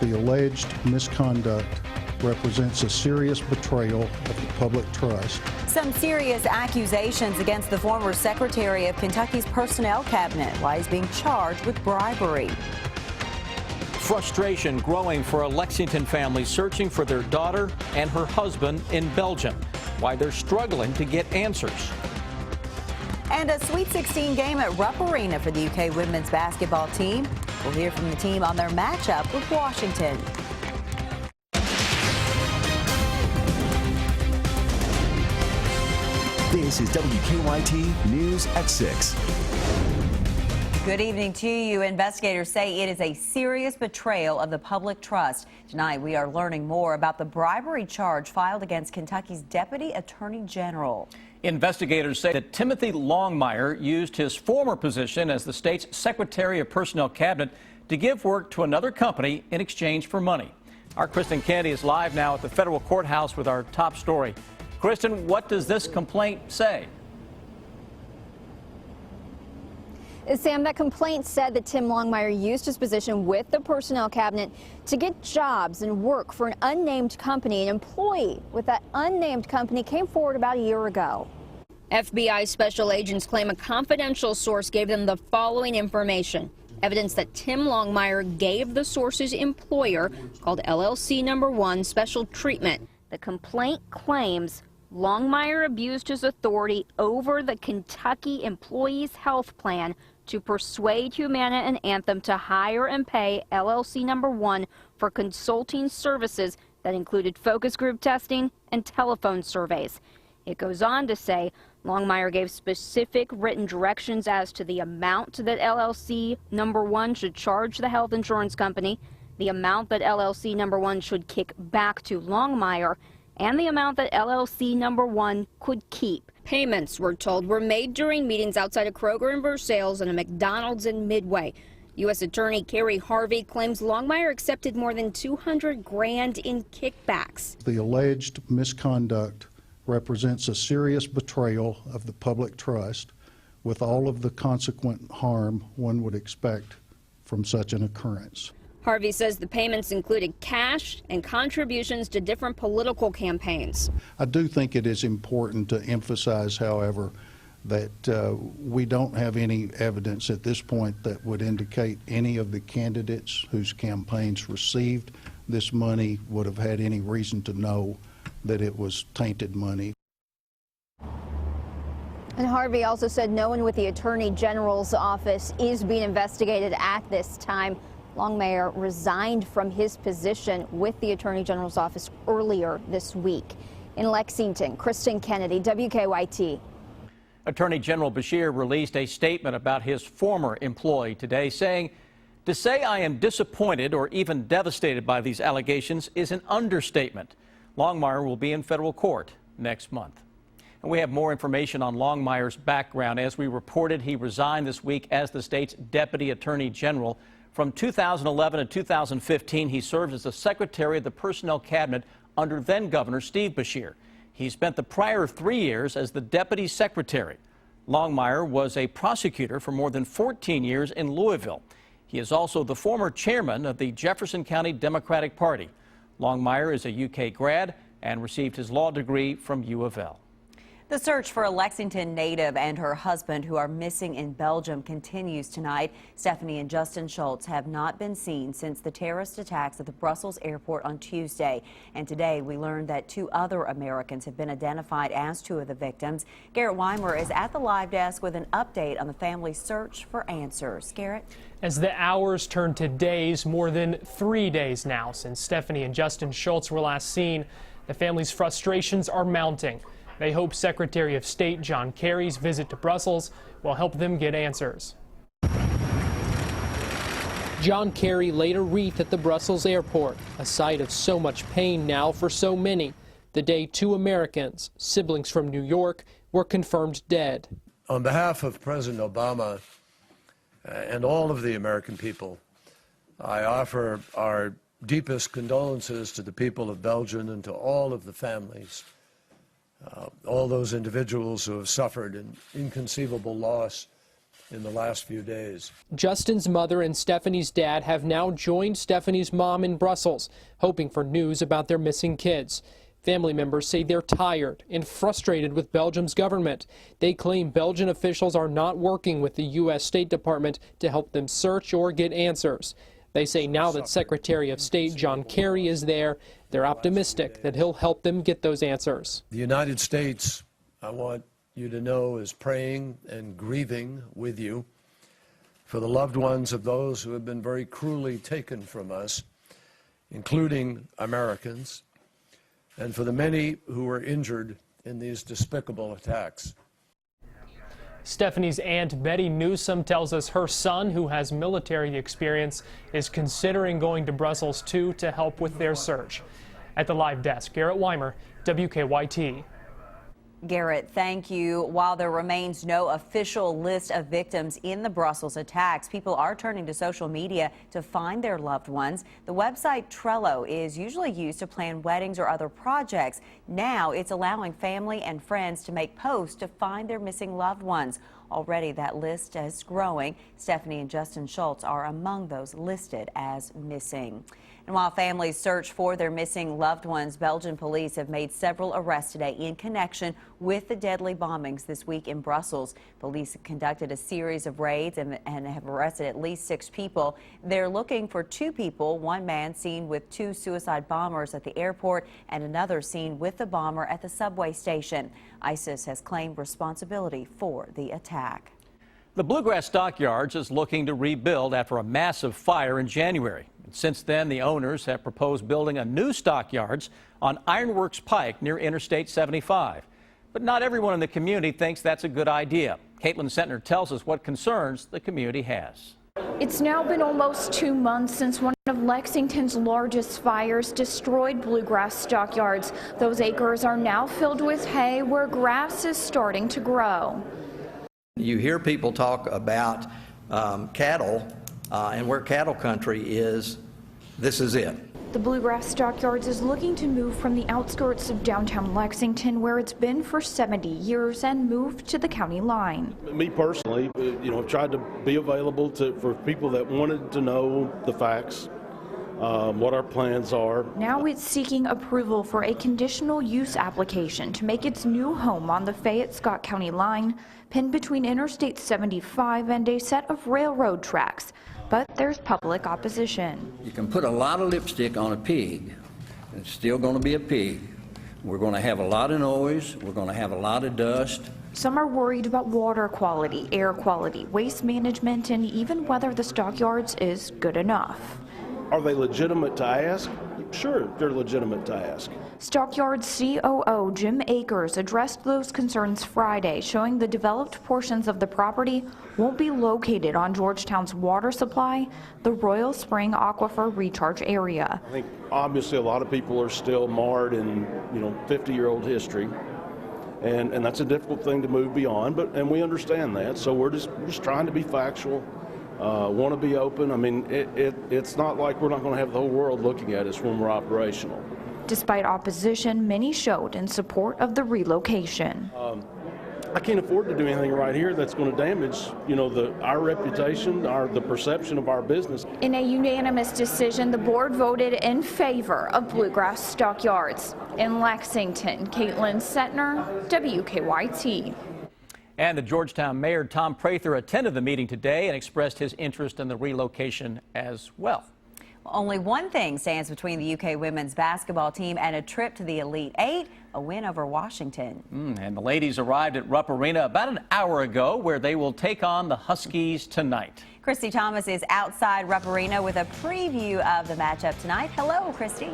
The alleged misconduct represents a serious betrayal of the public trust. Some serious accusations against the former Secretary of Kentucky's Personnel Cabinet while he's being charged with bribery. Frustration growing for a Lexington family searching for their daughter and her husband in Belgium. Why they're struggling to get answers. And a Sweet 16 game at Rupp Arena for the UK women's basketball team. We'll hear from the team on their matchup with Washington. This is WKYT News at 6. Good evening to you. Investigators say it is a serious betrayal of the public trust. Tonight, we are learning more about the bribery charge filed against Kentucky's Deputy Attorney General. Investigators say that Timothy Longmire used his former position as the state's Secretary of Personnel Cabinet to give work to another company in exchange for money. Our Kristen Kennedy is live now at the federal courthouse with our top story. Kristen, what does this complaint say? Sam, that complaint said that Tim Longmire used his position with the Personnel Cabinet to get jobs and work for an unnamed company. An employee with that unnamed company came forward about a year ago. FBI special agents claim a confidential source gave them the following information. Evidence that Tim Longmire gave the source's employer, called LLC Number 1, special treatment. The complaint claims Longmire abused his authority over the Kentucky Employees Health Plan to persuade Humana and Anthem to hire and pay LLC Number 1 for consulting services that included focus group testing and telephone surveys. It goes on to say Longmire gave specific written directions as to the amount that LLC Number 1 should charge the health insurance company, the amount that LLC Number 1 should kick back to Longmire, and the amount that LLC Number 1 could keep. Payments, we're told, were made during meetings outside of Kroger in Versailles and a McDonald's in Midway. U.S. Attorney Kerry Harvey claims Longmire accepted more than $200 grand in kickbacks. The alleged misconduct represents a serious betrayal of the public trust with all of the consequent harm one would expect from such an occurrence. Harvey says the payments included cash and contributions to different political campaigns. I do think it is important to emphasize, however, that we don't have any evidence at this point that would indicate any of the candidates whose campaigns received this money would have had any reason to know that it was tainted money. And Harvey also said no one with the Attorney General's office is being investigated at this time. Longmire resigned from his position with the Attorney General's office earlier this week. In Lexington, Kristen Kennedy, WKYT. Attorney General Beshear released a statement about his former employee today, saying, "To say I am disappointed or even devastated by these allegations is an understatement. Longmire will be in federal court next month." And we have more information on Longmire's background. As we reported, he resigned this week as the state's Deputy Attorney General. From 2011 to 2015, he served as the Secretary of the Personnel Cabinet under then-Governor Steve Beshear. He spent the prior 3 years as the Deputy Secretary. Longmire was a prosecutor for more than 14 years in Louisville. He is also the former chairman of the Jefferson County Democratic Party. Longmire is a UK grad and received his law degree from U of L. The search for a Lexington native and her husband who are missing in Belgium continues tonight. Stephanie and Justin Schultz have not been seen since the terrorist attacks at the Brussels airport on Tuesday. And today we learned that 2 other Americans have been identified as 2 of the victims. Garrett Weimer is at the live desk with an update on the family's search for answers. Garrett? As the hours turn to days, more than 3 days now since Stephanie and Justin Schultz were last seen, the family's frustrations are mounting. They hope Secretary of State John Kerry's visit to Brussels will help them get answers. John Kerry laid a wreath at the Brussels airport, a sight of so much pain now for so many, the day 2 Americans, siblings from New York, were confirmed dead. On behalf of President Obama and all of the American people, I offer our deepest condolences to the people of Belgium and to all of the families. All those individuals who have suffered an inconceivable loss in the last few days. Justin's mother and Stephanie's dad have now joined Stephanie's mom in Brussels, hoping for news about their missing kids. Family members say they're tired and frustrated with Belgium's government. They claim Belgian officials are not working with the U.S. State Department to help them search or get answers. They say now that Secretary of State John Kerry is there, they're optimistic that he'll help them get those answers. The United States, I want you to know, is praying and grieving with you for the loved ones of those who have been very cruelly taken from us, including Americans, and for the many who were injured in these despicable attacks. Stephanie's aunt Betty Newsom tells us her son, who has military experience, is considering going to Brussels too to help with their search. At the live desk, Garrett Weimer, WKYT. Garrett, thank you. While there remains no official list of victims in the Brussels attacks, people are turning to social media to find their loved ones. The website Trello is usually used to plan weddings or other projects. Now it's allowing family and friends to make posts to find their missing loved ones. Already that list is growing. Stephanie and Justin Schultz are among those listed as missing. And while families search for their missing loved ones, Belgian police have made several arrests today in connection with the deadly bombings this week in Brussels. Police have conducted a series of raids and have arrested at least 6 people. They're looking for 2 people, one man seen with 2 suicide bombers at the airport and another seen with the bomber at the subway station. ISIS has claimed responsibility for the attack. The Bluegrass Stockyards is looking to rebuild after a massive fire in January. Since then, the owners have proposed building a new stockyards on Ironworks Pike near Interstate 75. But not everyone in the community thinks that's a good idea. Caitlin Sentner tells us what concerns the community has. It's now been almost 2 months since one of Lexington's largest fires destroyed Bluegrass Stockyards. Those acres are now filled with hay where grass is starting to grow. You hear people talk about cattle, and where cattle country is, this is it. The Bluegrass Stockyards is looking to move from the outskirts of downtown Lexington, where it's been for 70 years, and move to the county line. Me personally, I've tried to be available for people that wanted to know the facts, what our plans are. Now it's seeking approval for a conditional use application to make its new home on the Fayette-Scott County line, pinned between Interstate 75 and a set of railroad tracks. But there's public opposition. You can put a lot of lipstick on a pig. It's still going to be a pig. We're going to have a lot of noise. We're going to have a lot of dust. Some are worried about water quality, air quality, waste management, and even whether the stockyards is good enough. Are they legitimate to ask? Sure, they're legitimate to ask. Stockyards COO Jim Akers addressed those concerns Friday, showing the developed portions of the property won't be located on Georgetown's water supply, the Royal Spring Aquifer Recharge Area. I think obviously a lot of people are still marred in 50-year-old history, and that's a difficult thing to move beyond. And we understand that, so we're just trying to be factual. Want to be open. I mean, it's not like we're not going to have the whole world looking at us when we're operational. Despite opposition, many showed in support of the relocation. I can't afford to do anything right here that's going to damage, our reputation, the perception of our business. In a unanimous decision, the board voted in favor of Bluegrass Stockyards. In Lexington, Caitlin Sentner, WKYT. And the Georgetown Mayor Tom Prather attended the meeting today and expressed his interest in the relocation as well. Only one thing stands between the UK women's basketball team and a trip to the Elite Eight, a win over Washington. And the ladies arrived at Rupp Arena about an hour ago, where they will take on the Huskies tonight. Christy Thomas is outside Rupp Arena with a preview of the matchup tonight. Hello, Christy.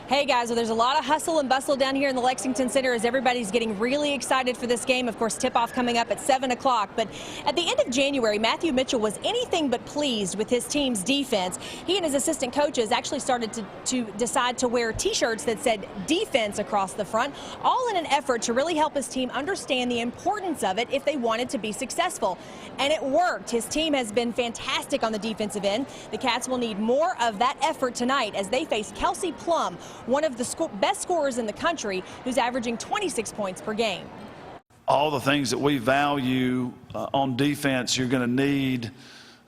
Hey guys, well, there's a lot of hustle and bustle down here in the Lexington Center as everybody's getting really excited for this game. Of course, tip-off coming up at 7 o'clock. But at the end of January, Matthew Mitchell was anything but pleased with his team's defense. He and his assistant coaches actually started to decide to wear T-shirts that said defense across the front, all in an effort to really help his team understand the importance of it if they wanted to be successful. And it worked. His team has been fantastic on the defensive end. The Cats will need more of that effort tonight as they face Kelsey Plum, one of the best scorers in the country, who's averaging 26 points per game. all the things that we value on defense you're going to need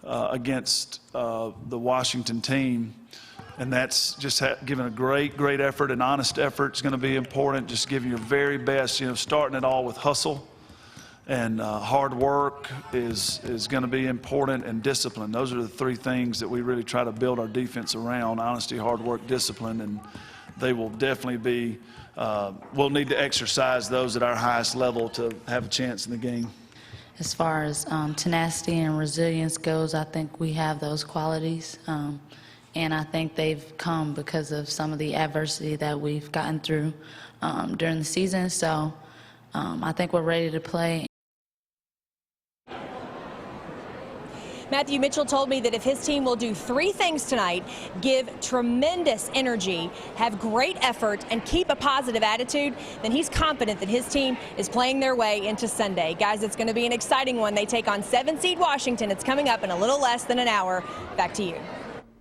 against the Washington team. And that's just giving a great effort, an honest effort is going to be important. Just giving your very best, starting it all with hustle. And hard work is going to be important, and discipline. Those are the three things that we really try to build our defense around: honesty, hard work, discipline. And they will definitely be, we'll need to exercise those at our highest level to have a chance in the game. As far as tenacity and resilience goes, I think we have those qualities. And I think they've come because of some of the adversity that we've gotten through during the season. So I think we're ready to play. Matthew Mitchell told me that if his team will do 3 things tonight: give tremendous energy, have great effort, and keep a positive attitude, then he's confident that his team is playing their way into Sunday. Guys, it's going to be an exciting one. They take on 7-seed Washington. It's coming up in a little less than an hour. Back to you.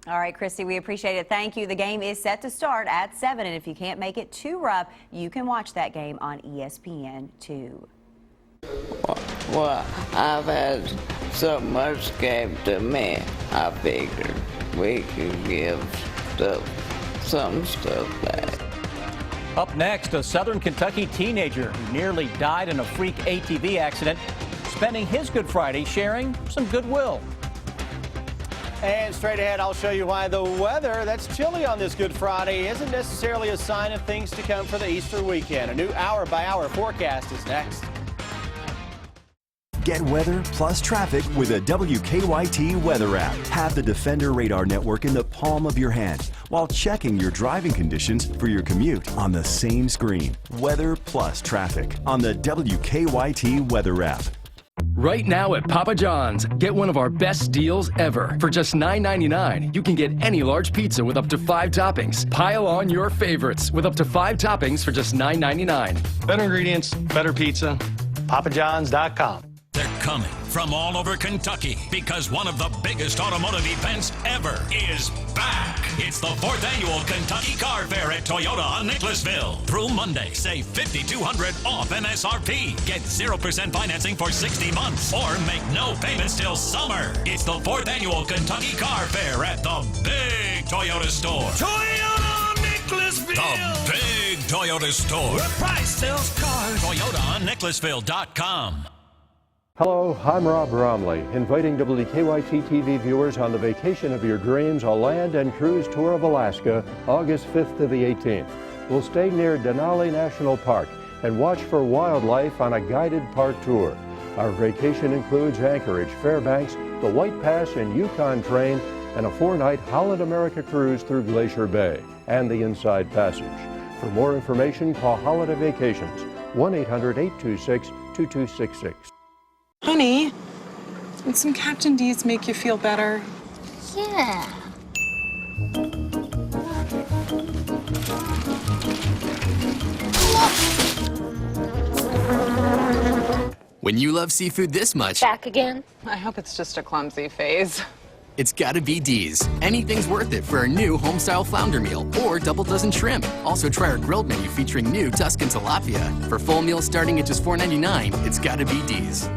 All right, Christy, we appreciate it. Thank you. The game is set to start at 7, and if you can't make it to Rupp, you can watch that game on ESPN2. Well, I've had so much game to me, I figured we could give some stuff back. Up next, a Southern Kentucky teenager who nearly died in a freak ATV accident, spending his Good Friday sharing some goodwill. And straight ahead, I'll show you why the weather that's chilly on this Good Friday isn't necessarily a sign of things to come for the Easter weekend. A new hour-by-hour forecast is next. Get weather plus traffic with a WKYT weather app. Have the Defender radar network in the palm of your hand while checking your driving conditions for your commute on the same screen. Weather plus traffic on the WKYT weather app. Right now at Papa John's, get one of our best deals ever. For just $9.99, you can get any large pizza with up to 5 toppings. Pile on your favorites with up to 5 toppings for just $9.99. Better ingredients, better pizza. PapaJohns.com. They're coming from all over Kentucky because one of the biggest automotive events ever is back. It's the 4th annual Kentucky Car Fair at Toyota on Nicholasville. Through Monday, save $5,200 off MSRP. Get 0% financing for 60 months or make no payments till summer. It's the 4th annual Kentucky Car Fair at the big Toyota store. Toyota on Nicholasville. The big Toyota store. Where price sells cars. Toyota on Nicholasville.com. Hello, I'm Rob Bromley, inviting WKYT TV viewers on the vacation of your dreams, a land and cruise tour of Alaska, August 5th to the 18th. We'll stay near Denali National Park and watch for wildlife on a guided park tour. Our vacation includes Anchorage, Fairbanks, the White Pass and Yukon train, and a 4-night Holland America cruise through Glacier Bay and the Inside Passage. For more information, call Holiday Vacations, 1-800-826-2266. Honey, would some Captain D's make you feel better? Yeah. When you love seafood this much... Back again? I hope it's just a clumsy phase. It's gotta be D's. Anything's worth it for our new home-style flounder meal or double dozen shrimp. Also try our grilled menu featuring new Tuscan tilapia. For full meals starting at just $4.99, it's gotta be D's.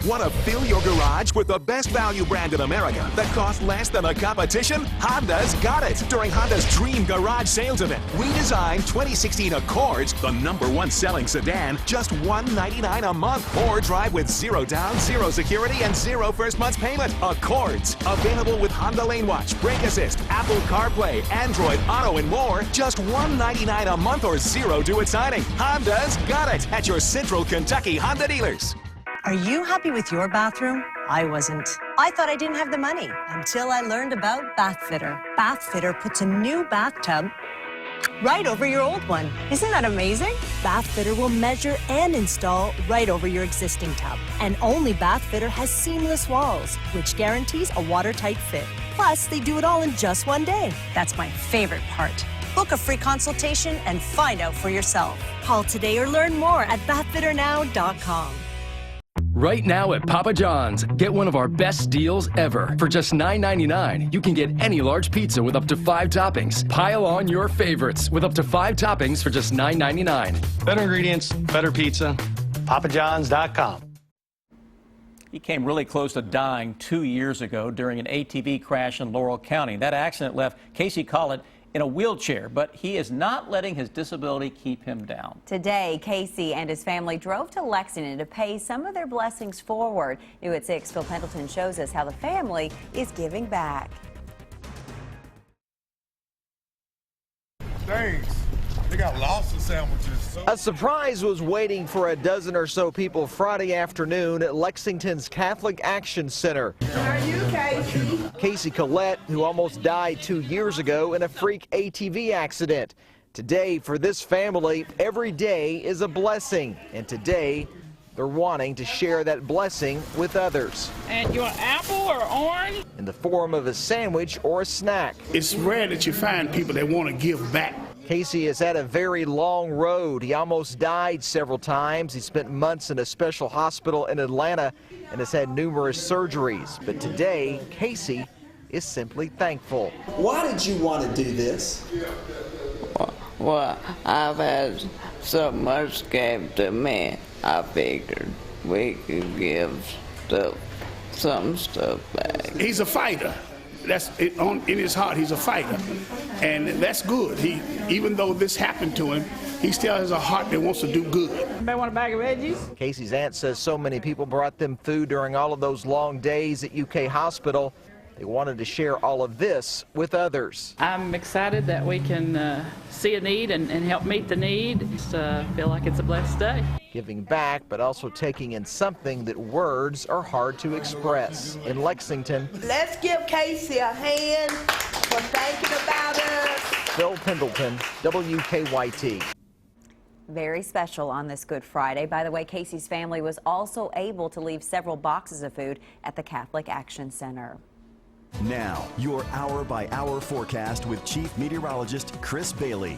Want to fill your garage with the best value brand in America that costs less than the competition? Honda's got it. During Honda's Dream Garage Sales Event, we designed 2016 Accords, the #1 selling sedan, just $199 a month. Or drive with 0 down, 0 security, and 0 first month's payment. Accords, available with Honda Lane Watch, Brake Assist, Apple CarPlay, Android Auto, and more. Just $199 a month or 0 due at signing. Honda's got it at your Central Kentucky Honda dealers. Are you happy with your bathroom? I wasn't. I thought I didn't have the money until I learned about Bathfitter. Bathfitter puts a new bathtub right over your old one. Isn't that amazing? Bathfitter will measure and install right over your existing tub. And only Bathfitter has seamless walls, which guarantees a watertight fit. Plus, they do it all in just one day. That's my favorite part. Book a free consultation and find out for yourself. Call today or learn more at bathfitternow.com. Right now at Papa John's, get one of our best deals ever. For just $9.99, you can get any large pizza with up to 5 toppings. Pile on your favorites with up to 5 toppings for just $9.99. Better ingredients, better pizza. PapaJohns.com. He came really close to dying 2 years ago during an ATV crash in Laurel County. That accident left Casey Collett in a wheelchair, but he is not letting his disability keep him down. Today, Casey and his family drove to Lexington to pay some of their blessings forward. New at 6, Phil Pendleton shows us how the family is giving back. Thanks. They got lobster sandwiches. A surprise was waiting for a dozen or so people Friday afternoon at Lexington's Catholic Action Center. How are you, Casey? Casey Collette, who almost died 2 years ago in a freak ATV accident. Today, for this family, every day is a blessing. And today, they're wanting to share that blessing with others. And you want apple or orange? In the form of a sandwich or a snack. It's rare that you find people that want to give back. Casey has had a very long road. He almost died several times. He spent months in a special hospital in Atlanta and has had numerous surgeries. But today, Casey is simply thankful. Why did you want to do this? Well, I've had so much came to me, I figured we could give some stuff back. He's a fighter. That's it, in his heart, he's a fighter, and that's good. Even though this happened to him, he still has a heart that wants to do good. Anybody want a bag of veggies? Casey's aunt says so many people brought them food during all of those long days at UK Hospital. They wanted to share all of this with others. I'm excited that we can see a need and help meet the need. Just feel like it's a blessed day. Giving back, but also taking in something that words are hard to express. In Lexington, let's give Casey a hand for thinking about us. Phil Pendleton, WKYT. Very special on this Good Friday. By the way, Casey's family was also able to leave several boxes of food at the Catholic Action Center. Now, your hour-by-hour forecast with Chief Meteorologist Chris Bailey.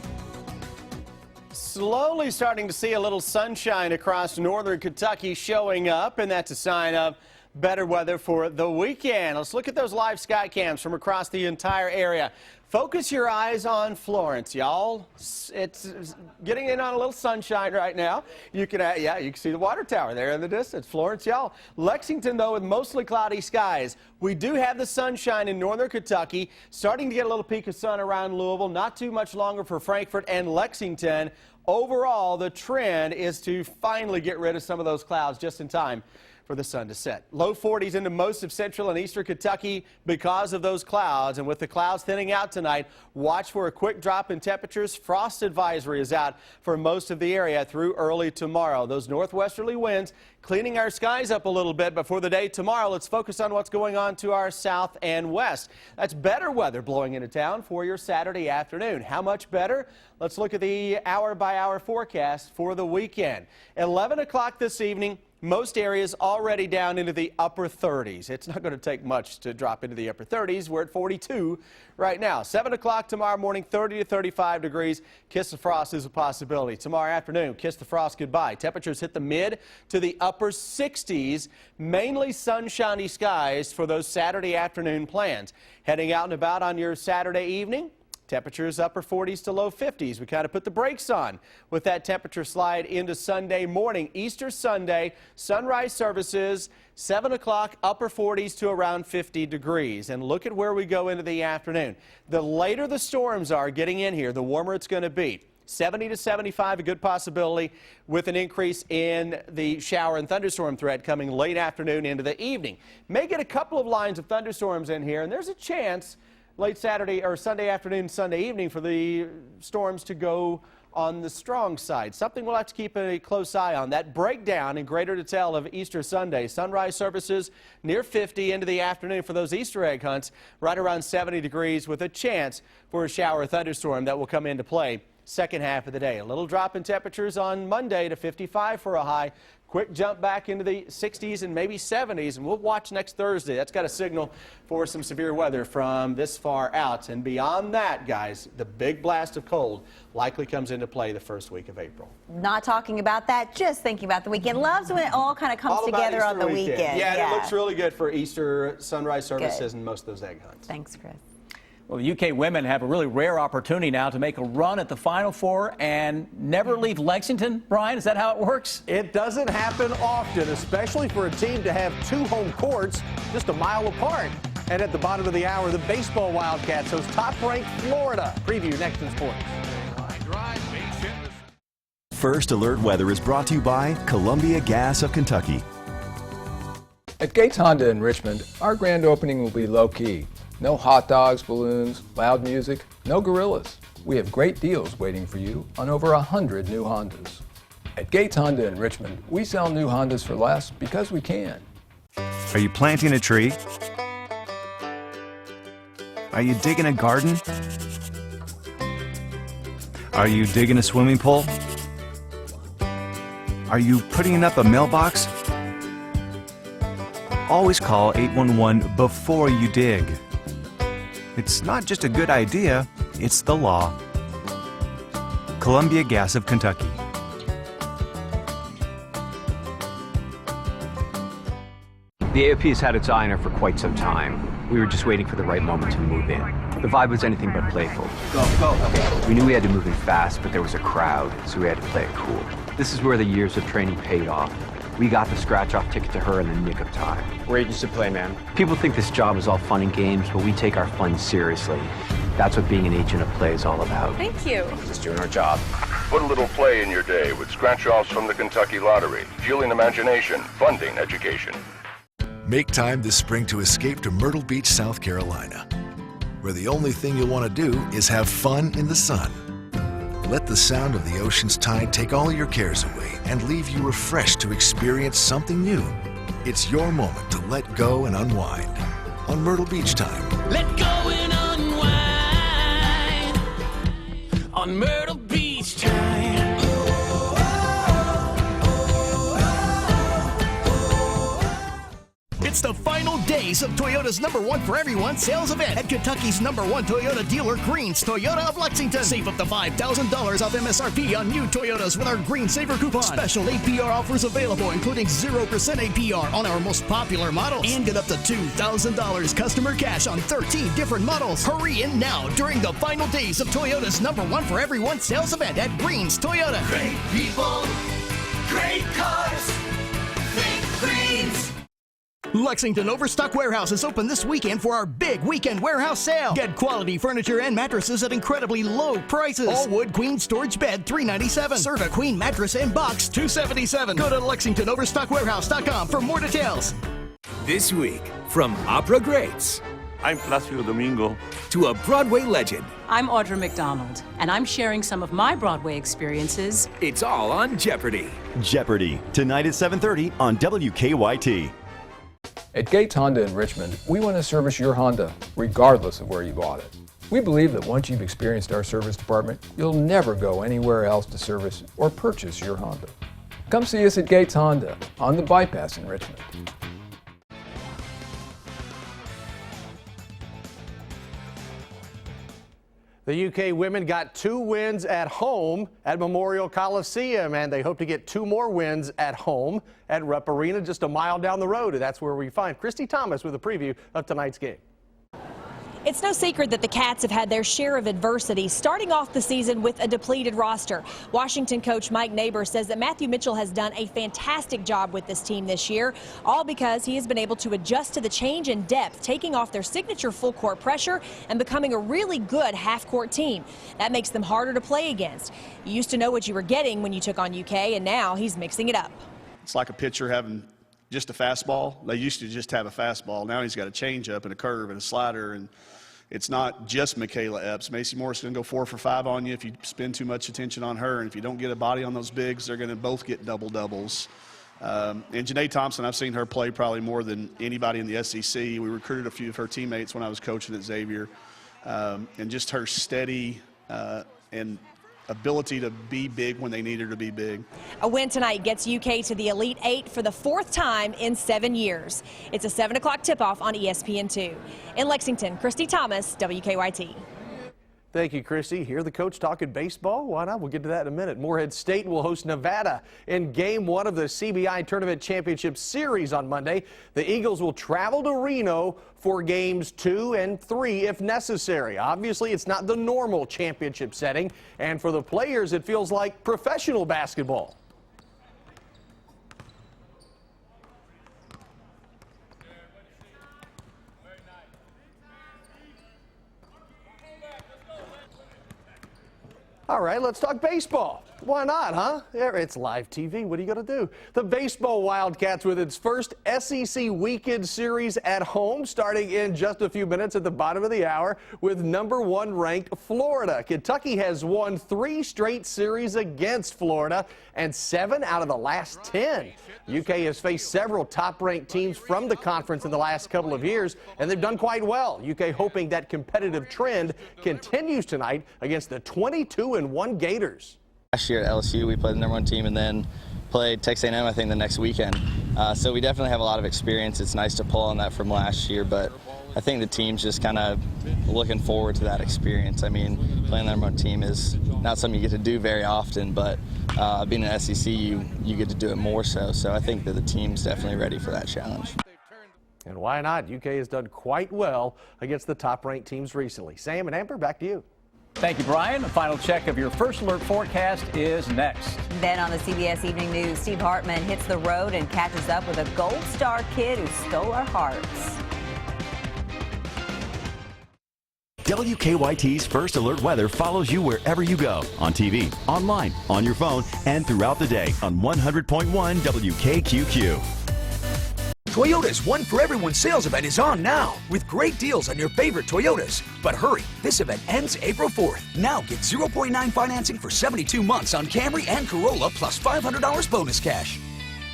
Slowly starting to see a little sunshine across northern Kentucky showing up, and that's a sign of better weather for the weekend. Let's look at those live sky cams from across the entire area. Focus your eyes on Florence, y'all. It's getting in on a little sunshine right now. You can, you can see the water tower there in the distance. Florence, y'all. Lexington, though, with mostly cloudy skies. We do have the sunshine in northern Kentucky. Starting to get a little peak of sun around Louisville. Not too much longer for Frankfort and Lexington. Overall, the trend is to finally get rid of some of those clouds just in time for the sun to set. Low 40s into most of central and eastern Kentucky because of those clouds. And with the clouds thinning out tonight, watch for a quick drop in temperatures. Frost advisory is out for most of the area through early tomorrow. Those northwesterly winds cleaning our skies up a little bit before the day tomorrow. Let's focus on what's going on to our south and west. That's better weather blowing into town for your Saturday afternoon. How much better? Let's look at the hour-by-hour forecast for the weekend. 11 o'clock this evening. Most areas already down into the upper 30s. It's not going to take much to drop into the upper 30s. We're at 42 right now. 7 o'clock tomorrow morning, 30 to 35 degrees. Kiss the frost is a possibility. Tomorrow afternoon, kiss the frost goodbye. Temperatures hit the mid to the upper 60s. Mainly sunshiny skies for those Saturday afternoon plans. Heading out and about on your Saturday evening. Temperatures upper 40s to low 50s. We kind of put the brakes on with that temperature slide into Sunday morning. Easter Sunday, sunrise services, 7 o'clock, upper 40s to around 50 degrees. And look at where we go into the afternoon. The later the storms are getting in here, the warmer it's going to be. 70 to 75, a good possibility, with an increase in the shower and thunderstorm threat coming late afternoon into the evening. May get a couple of lines of thunderstorms in here, and there's a chance late Saturday or Sunday afternoon, Sunday evening for the storms to go on the strong side. Something we'll have to keep a close eye on. That breakdown in greater detail of Easter Sunday. Sunrise services near 50 into the afternoon for those Easter egg hunts, right around 70 degrees with a chance for a shower or thunderstorm that will come into play second half of the day. A little drop in temperatures on Monday to 55 for a high. Quick jump back into the 60s and maybe 70s, and we'll watch next Thursday. That's got a signal for some severe weather from this far out. And beyond that, guys, the big blast of cold likely comes into play the first week of April. Not talking about that, just thinking about the weekend. Loves when it all kind of comes together on the weekend. Yeah, and it looks really good for Easter sunrise services and most of those egg hunts. Thanks, Chris. Well, the UK women have a really rare opportunity now to make a run at the Final Four and never leave Lexington. Brian, is that how it works? It doesn't happen often, especially for a team to have two home courts just a mile apart. And at the bottom of the hour, the baseball Wildcats host top-ranked Florida. Preview next in sports. First Alert Weather is brought to you by Columbia Gas of Kentucky. At Gates Honda in Richmond, our grand opening will be low-key. No hot dogs, balloons, loud music, no gorillas. We have great deals waiting for you on over 100 new Hondas. At Gates Honda in Richmond, we sell new Hondas for less because we can. Are you planting a tree? Are you digging a garden? Are you digging a swimming pool? Are you putting up a mailbox? Always call 811 before you dig. It's not just a good idea, it's the law. Columbia Gas of Kentucky. The AOP has had its eye on her for quite some time. We were just waiting for the right moment to move in. The vibe was anything but playful. Go. Okay. We knew we had to move in fast, but there was a crowd, so we had to play it cool. This is where the years of training paid off. We got the scratch-off ticket to her in the nick of time. We're agents to play, man. People think this job is all fun and games, but we take our fun seriously. That's what being an agent of play is all about. Thank you. Just doing our job. Put a little play in your day with scratch-offs from the Kentucky Lottery, fueling imagination, funding education. Make time this spring to escape to Myrtle Beach, South Carolina, where the only thing you'll want to do is have fun in the sun. Let the sound of the ocean's tide take all your cares away and leave you refreshed to experience something new. It's your moment to let go and unwind on Myrtle Beach Time. Let go and unwind on Myrtle Beach Time. It's the final days of Toyota's #1 for everyone sales event at Kentucky's #1 Toyota dealer, Green's Toyota of Lexington. Save up to $5,000 off MSRP on new Toyotas with our Green Saver coupon. Special APR offers available, including 0% APR on our most popular models. And get up to $2,000 customer cash on 13 different models. Hurry in now during the final days of Toyota's #1 for everyone sales event at Green's Toyota. Great people, great cars, think Greens. Lexington Overstock Warehouse is open this weekend for our big weekend warehouse sale. Get quality furniture and mattresses at incredibly low prices. All wood queen storage bed, $397. Serve a queen mattress and box, $277. Go to LexingtonOverstockWarehouse.com for more details. This week, from opera greats, I'm Plácido Domingo, to a Broadway legend, I'm Audra McDonald, and I'm sharing some of my Broadway experiences. it's all on Jeopardy! Jeopardy! Tonight at 7:30 on WKYT. At Gates Honda in Richmond, we want to service your Honda, regardless of where you bought it. We believe that once you've experienced our service department, you'll never go anywhere else to service or purchase your Honda. Come see us at Gates Honda on the Bypass in Richmond. The UK women got 2 wins at home at Memorial Coliseum, and they hope to get 2 more wins at home at Rupp Arena, just a mile down the road. And that's where we find Christy Thomas with a preview of tonight's game. It's no secret that the Cats have had their share of adversity, starting off the season with a depleted roster. Washington coach Mike Neighbor says that Matthew Mitchell has done a fantastic job with this team this year, all because he has been able to adjust to the change in depth, taking off their signature full-court pressure and becoming a really good half-court team. That makes them harder to play against. You used to know what you were getting when you took on UK, and now he's mixing it up. It's like a pitcher having just a fastball. They used to just have a fastball. Now he's got a changeup and a curve and a slider, and it's not just Michaela Epps. Macy Morris is going to go 4 for 5 on you if you spend too much attention on her. And if you don't get a body on those bigs, they're going to both get double-doubles. And Janae Thompson, I've seen her play probably more than anybody in the SEC. We recruited a few of her teammates when I was coaching at Xavier. And just her steady and ability to be big when they need her to be big. A win tonight gets UK to the Elite Eight for the 4th time in 7 years. It's a 7 o'clock tip-off on ESPN2. In Lexington, Christy Thomas, WKYT. Thank you, Christy. Hear the coach talking baseball? Why not? We'll get to that in a minute. Morehead State will host Nevada in Game 1 of the CBI Tournament Championship Series on Monday. The Eagles will travel to Reno for Games 2 and 3 if necessary. Obviously, it's not the normal championship setting, and for the players, it feels like professional basketball. All right, let's talk baseball. Why not, huh? It's live TV. What are you going to do? The baseball Wildcats with its first SEC weekend series at home, starting in just a few minutes at the bottom of the hour with #1 ranked Florida. Kentucky has won 3 straight series against Florida and 7 out of the last 10. UK has faced several top-ranked teams from the conference in the last couple of years, and they've done quite well. UK hoping that competitive trend continues tonight against the 22-1 Gators. Last year at LSU, we played the #1 team and then played Texas A&M, I think, the next weekend. So we definitely have a lot of experience. It's nice to pull on that from last year, but I think the team's just kind of looking forward to that experience. I mean, playing the #1 team is not something you get to do very often, but being an SEC, you get to do it more so. So I think that the team's definitely ready for that challenge. And why not? UK has done quite well against the top-ranked teams recently. Sam and Amber, back to you. Thank you, Brian. A final check of your First Alert forecast is next. Then on the CBS Evening News, Steve Hartman hits the road and catches up with a Gold Star kid who stole our hearts. WKYT's First Alert Weather follows you wherever you go, on TV, online, on your phone, and throughout the day on 100.1 WKQQ. Toyota's One for Everyone sales event is on now with great deals on your favorite Toyotas. But hurry, this event ends April 4th. Now get 0.9 financing for 72 months on Camry and Corolla plus $500 bonus cash.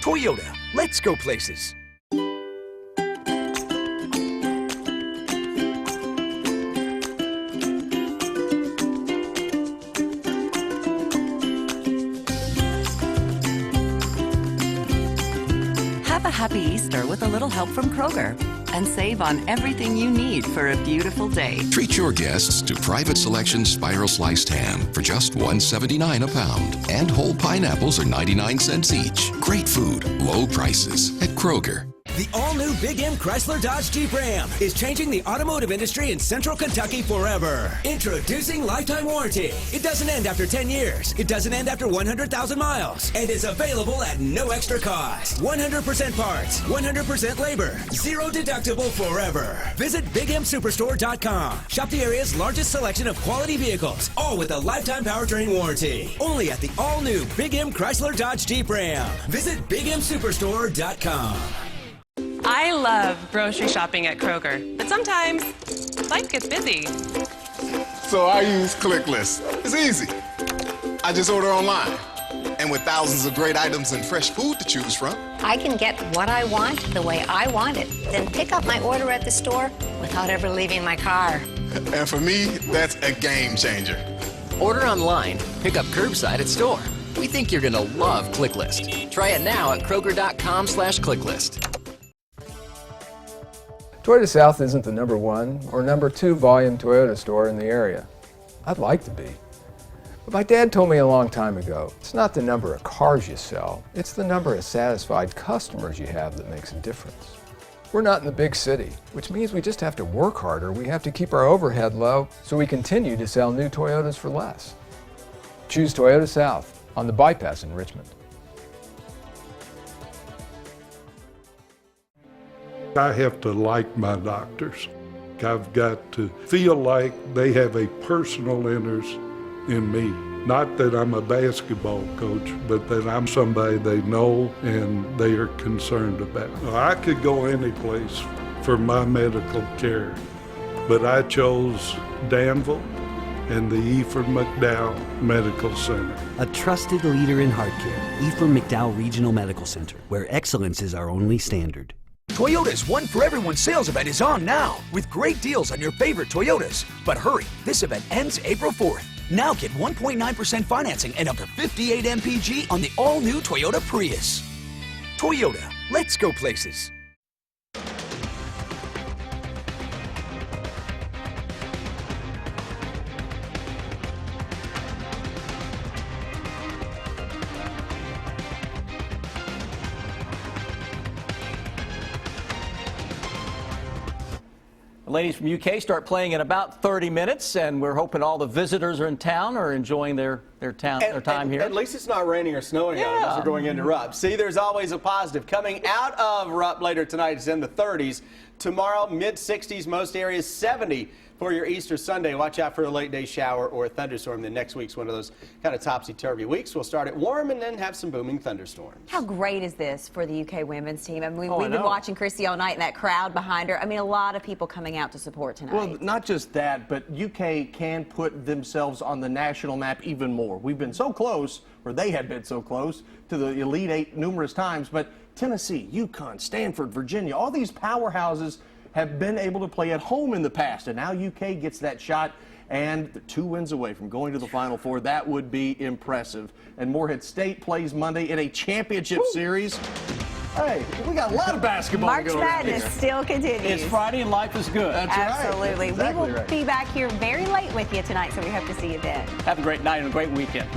Toyota, let's go places. Have a happy Easter with a little help from Kroger and save on everything you need for a beautiful day. Treat your guests to private selection spiral sliced ham for just $1.79 a pound. And whole pineapples are 99 cents each. Great food, low prices at Kroger. The all-new Big M Chrysler Dodge Jeep Ram is changing the automotive industry in Central Kentucky forever. Introducing lifetime warranty. It doesn't end after 10 years. It doesn't end after 100,000 miles. And is available at no extra cost. 100% parts, 100% labor, zero deductible forever. Visit BigMSuperstore.com. Shop the area's largest selection of quality vehicles, all with a lifetime powertrain warranty. Only at the all-new Big M Chrysler Dodge Jeep Ram. Visit BigMSuperstore.com. I love grocery shopping at Kroger, but sometimes life gets busy. So I use ClickList. It's easy. I just order online. And with thousands of great items and fresh food to choose from, I can get what I want the way I want it, then pick up my order at the store without ever leaving my car. and for me, that's a game changer. Order online, pick up curbside at store. We think you're going to love ClickList. Try it now at Kroger.com/ClickList. Toyota South isn't the #1 or #2 volume Toyota store in the area. I'd like to be. But my dad told me a long time ago, it's not the number of cars you sell, it's the number of satisfied customers you have that makes a difference. We're not in the big city, which means we just have to work harder. We have to keep our overhead low so we continue to sell new Toyotas for less. Choose Toyota South on the bypass in Richmond. I have to like my doctors. I've got to feel like they have a personal interest in me. Not that I'm a basketball coach, but that I'm somebody they know and they are concerned about. I could go any place for my medical care, but I chose Danville and the Ephraim McDowell Medical Center. A trusted leader in heart care, Ephraim McDowell Regional Medical Center, where excellence is our only standard. Toyota's One for Everyone sales event is on now with great deals on your favorite Toyotas. But hurry, this event ends April 4th. Now get 1.9% financing and up to 58 mpg on the all-new Toyota Prius. Toyota, let's go places. The ladies from UK start playing in about 30 minutes, and we're hoping all the visitors are in town or enjoying their time here. At least it's not raining or snowing out as we're going into Rupp. See, there's always a positive. Coming out of Rupp later tonight, it's in the 30s. Tomorrow, mid-60s, most areas 70 for your Easter Sunday. Watch out for a late day shower or a thunderstorm. Then next week's one of those kind of topsy-turvy weeks. We'll start it warm and then have some booming thunderstorms. How great is this for the UK women's team? I mean, we've been watching Christy all night and that crowd behind her. I mean, a lot of people coming out to support tonight. Well, not just that, but UK can put themselves on the national map even more. We've been so close, or they have been so close, to the Elite Eight numerous times, but Tennessee, UConn, Stanford, Virginia, all these powerhouses have been able to play at home in the past, and now UK gets that shot, and they're 2 wins away from going to the Final Four. That would be impressive. And Morehead State plays Monday in a championship series. Hey, we got a lot of basketball March going on Madness here. still continues. It's Friday and life is good. That's Absolutely. right. That's exactly we will be back here very late with you tonight, so we hope to see you then. Have a great night and a great weekend.